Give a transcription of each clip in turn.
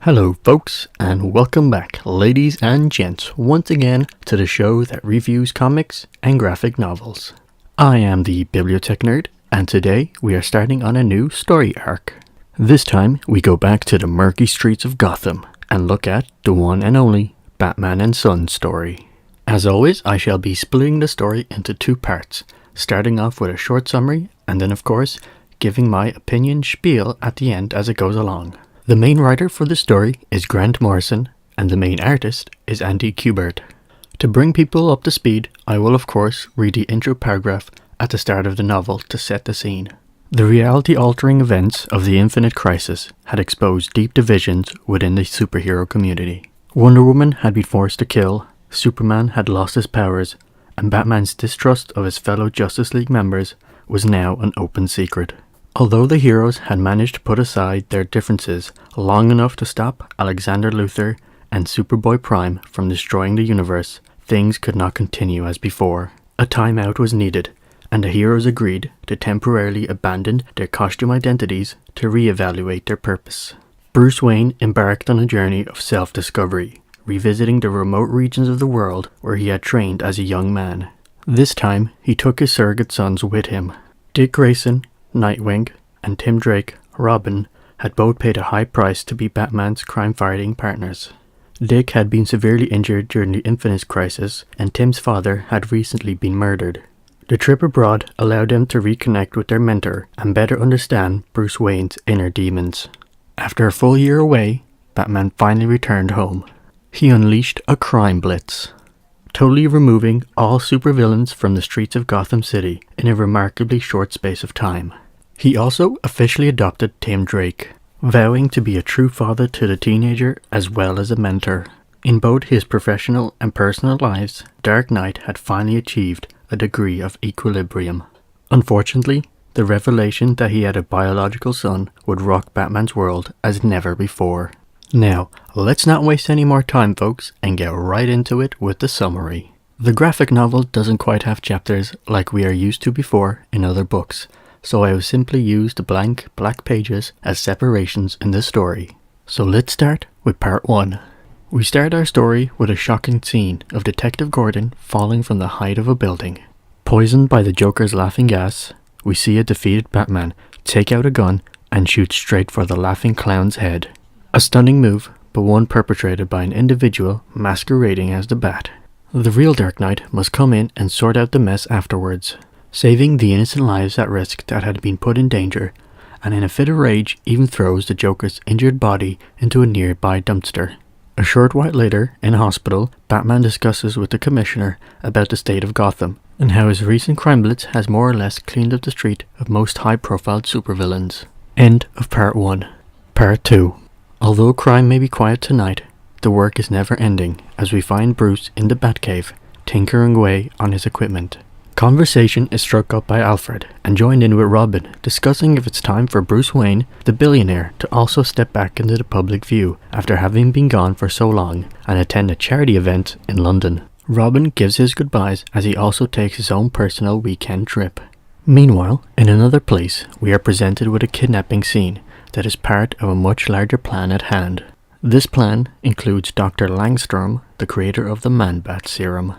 Hello folks, and welcome back, ladies and gents, once again to the show that reviews comics and graphic novels. I am the Bibliotech Nerd, and today we are starting on a new story arc. This time we go back to the murky streets of Gotham and look at the one and only Batman and Son story. As always, I shall be splitting the story into two parts, starting off with a short summary and then of course giving my opinion spiel at the end as it goes along. The main writer for the story is Grant Morrison, and the main artist is Andy Kubert. To bring people up to speed, I will of course read the intro paragraph at the start of the novel to set the scene. The reality-altering events of the Infinite Crisis had exposed deep divisions within the superhero community. Wonder Woman had been forced to kill, Superman had lost his powers, and Batman's distrust of his fellow Justice League members was now an open secret. Although the heroes had managed to put aside their differences long enough to stop Alexander Luthor and Superboy Prime from destroying the universe, things could not continue as before. A timeout was needed, and the heroes agreed to temporarily abandon their costume identities to reevaluate their purpose. Bruce Wayne embarked on a journey of self-discovery, revisiting the remote regions of the world where he had trained as a young man. This time, he took his surrogate sons with him. Dick Grayson, Nightwing, and Tim Drake, Robin, had both paid a high price to be Batman's crime-fighting partners. Dick had been severely injured during the Infinite Crisis, and Tim's father had recently been murdered. The trip abroad allowed them to reconnect with their mentor and better understand Bruce Wayne's inner demons. After a full year away, Batman finally returned home. He unleashed a crime blitz, totally removing all supervillains from the streets of Gotham City in a remarkably short space of time. He also officially adopted Tim Drake, vowing to be a true father to the teenager as well as a mentor. In both his professional and personal lives, Dark Knight had finally achieved a degree of equilibrium. Unfortunately, the revelation that he had a biological son would rock Batman's world as never before. Now, let's not waste any more time folks and get right into it with the summary. The graphic novel doesn't quite have chapters like we are used to before in other books, so I will simply use the blank black pages as separations in the story. So let's start with part 1. We start our story with a shocking scene of Detective Gordon falling from the height of a building. Poisoned by the Joker's laughing gas, we see a defeated Batman take out a gun and shoot straight for the laughing clown's head. A stunning move, but one perpetrated by an individual masquerading as the Bat. The real Dark Knight must come in and sort out the mess afterwards, saving the innocent lives at risk that had been put in danger, and in a fit of rage even throws the Joker's injured body into a nearby dumpster. A short while later, in a hospital, Batman discusses with the Commissioner about the state of Gotham, and how his recent crime blitz has more or less cleaned up the street of most high-profile supervillains. End of part 1. Part 2. Although crime may be quiet tonight, the work is never ending as we find Bruce in the Batcave, tinkering away on his equipment. Conversation is struck up by Alfred and joined in with Robin, discussing if it's time for Bruce Wayne, the billionaire, to also step back into the public view after having been gone for so long and attend a charity event in London. Robin gives his goodbyes as he also takes his own personal weekend trip. Meanwhile, in another place, we are presented with a kidnapping scene that is part of a much larger plan at hand. This plan includes Dr. Langstrom, the creator of the Man-Bat serum.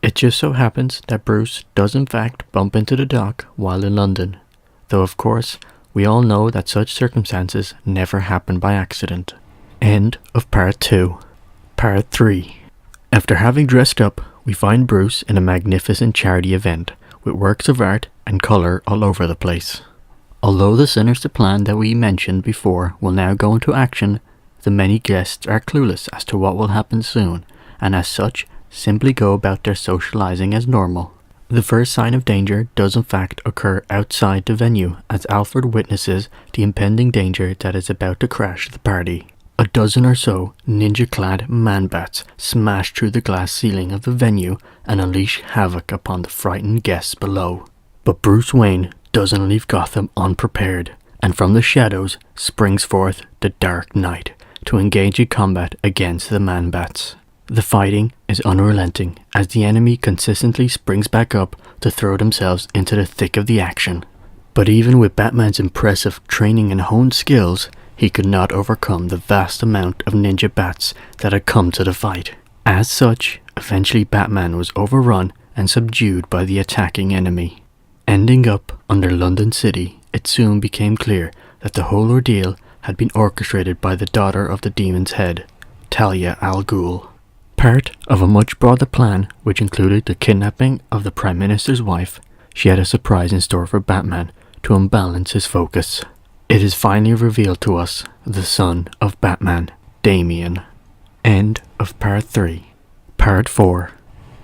It just so happens that Bruce does in fact bump into the Doc while in London, though of course we all know that such circumstances never happen by accident. End of part 2. Part 3. After having dressed up, we find Bruce in a magnificent charity event with works of art and colour all over the place. Although the sinister plan that we mentioned before will now go into action, the many guests are clueless as to what will happen soon, and as such, simply go about their socializing as normal. The first sign of danger does in fact occur outside the venue as Alfred witnesses the impending danger that is about to crash the party. A dozen or so ninja-clad man-bats smash through the glass ceiling of the venue and unleash havoc upon the frightened guests below. But Bruce Wayne doesn't leave Gotham unprepared, and from the shadows springs forth the Dark Knight to engage in combat against the man-bats. The fighting is unrelenting as the enemy consistently springs back up to throw themselves into the thick of the action. But even with Batman's impressive training and honed skills, he could not overcome the vast amount of ninja bats that had come to the fight. As such, eventually Batman was overrun and subdued by the attacking enemy. Ending up under London City, it soon became clear that the whole ordeal had been orchestrated by the daughter of the demon's head, Talia al Ghul. Part of a much broader plan, which included the kidnapping of the Prime Minister's wife, she had a surprise in store for Batman to unbalance his focus. It is finally revealed to us the son of Batman, Damian. End of Part 3. Part 4.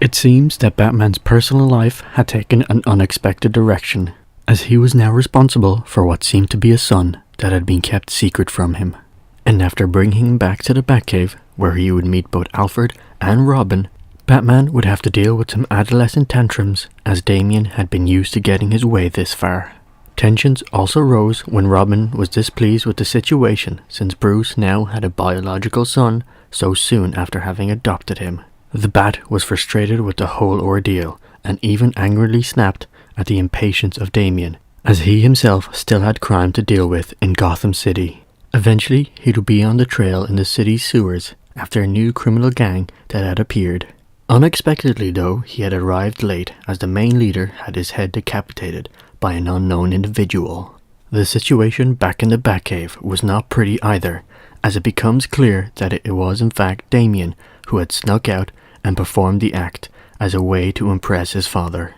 It seems that Batman's personal life had taken an unexpected direction, as he was now responsible for what seemed to be a son that had been kept secret from him. And after bringing him back to the Batcave, where he would meet both Alfred and Robin, Batman would have to deal with some adolescent tantrums, as Damian had been used to getting his way this far. Tensions also rose when Robin was displeased with the situation, since Bruce now had a biological son so soon after having adopted him. The Bat was frustrated with the whole ordeal, and even angrily snapped at the impatience of Damian, as he himself still had crime to deal with in Gotham City. Eventually, he would be on the trail in the city's sewers after a new criminal gang that had appeared. Unexpectedly though, he had arrived late, as the main leader had his head decapitated by an unknown individual. The situation back in the Batcave was not pretty either, as it becomes clear that it was in fact Damian who had snuck out and performed the act as a way to impress his father.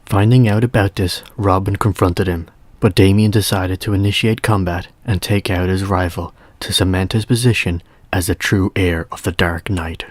Finding out about this, Robin confronted him, but Damian decided to initiate combat and take out his rival to cement his position as the true heir of the Dark Knight.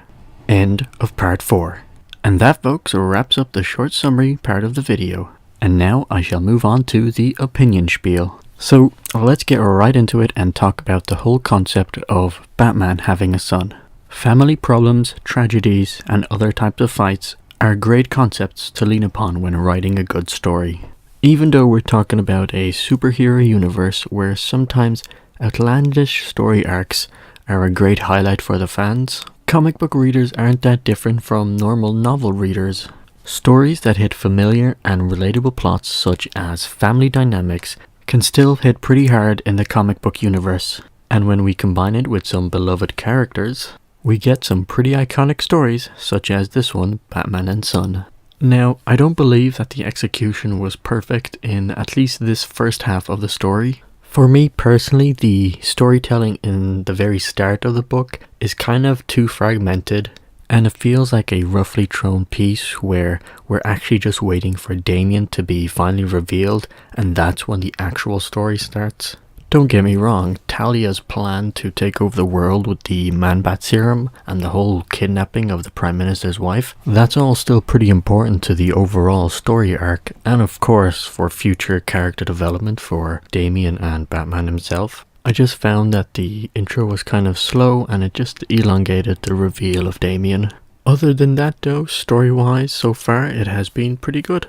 End of Part 4. And that, folks, wraps up the short summary part of the video. And now I shall move on to the opinion spiel. So let's get right into it and talk about the whole concept of Batman having a son. Family problems, tragedies, and other types of fights are great concepts to lean upon when writing a good story. Even though we're talking about a superhero universe where sometimes outlandish story arcs are a great highlight for the fans, comic book readers aren't that different from normal novel readers. Stories that hit familiar and relatable plots such as family dynamics can still hit pretty hard in the comic book universe. And when we combine it with some beloved characters, we get some pretty iconic stories such as this one, Batman and Son. Now, I don't believe that the execution was perfect in at least this first half of the story. For me personally, the storytelling in the very start of the book is kind of too fragmented, and it feels like a roughly thrown piece where we're actually just waiting for Damian to be finally revealed, and that's when the actual story starts. Don't get me wrong, Talia's plan to take over the world with the Man-Bat serum and the whole kidnapping of the Prime Minister's wife, that's all still pretty important to the overall story arc, and of course for future character development for Damian and Batman himself. I just found that the intro was kind of slow and it just elongated the reveal of Damian. Other than that though, story-wise so far it has been pretty good.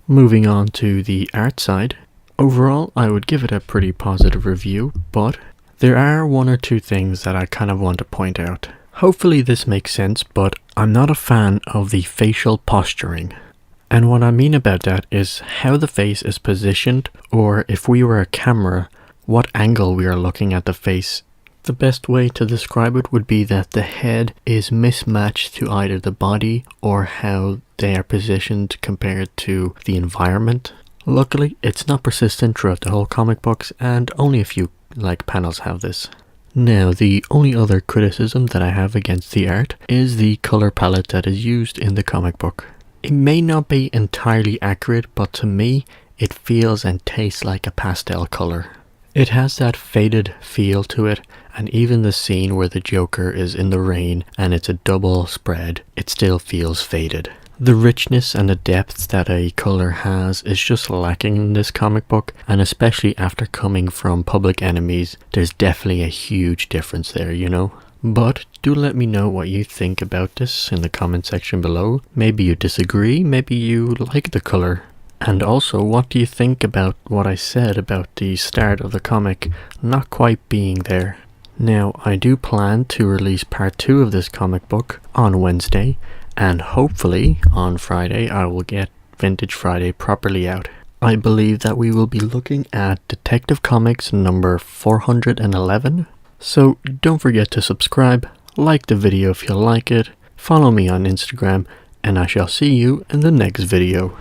Moving on to the art side. Overall, I would give it a pretty positive review, but there are one or two things that I kind of want to point out. Hopefully this makes sense, but I'm not a fan of the facial posturing. And what I mean about that is how the face is positioned, or if we were a camera, what angle we are looking at the face. The best way to describe it would be that the head is mismatched to either the body or how they are positioned compared to the environment. Luckily, it's not persistent throughout the whole comic books, and only a few panels have this. Now, the only other criticism that I have against the art is the color palette that is used in the comic book. It may not be entirely accurate, but to me, it feels and tastes like a pastel color. It has that faded feel to it, and even the scene where the Joker is in the rain and it's a double spread, it still feels faded. The richness and the depth that a color has is just lacking in this comic book, and especially after coming from Public Enemies, there's definitely a huge difference there, you know? But do let me know what you think about this in the comment section below. Maybe you disagree, maybe you like the color. And also, what do you think about what I said about the start of the comic not quite being there? Now, I do plan to release part 2 of this comic book on Wednesday, and hopefully on Friday I will get Vintage Friday properly out. I believe that we will be looking at Detective Comics number 411. So don't forget to subscribe, like the video if you like it, follow me on Instagram, and I shall see you in the next video.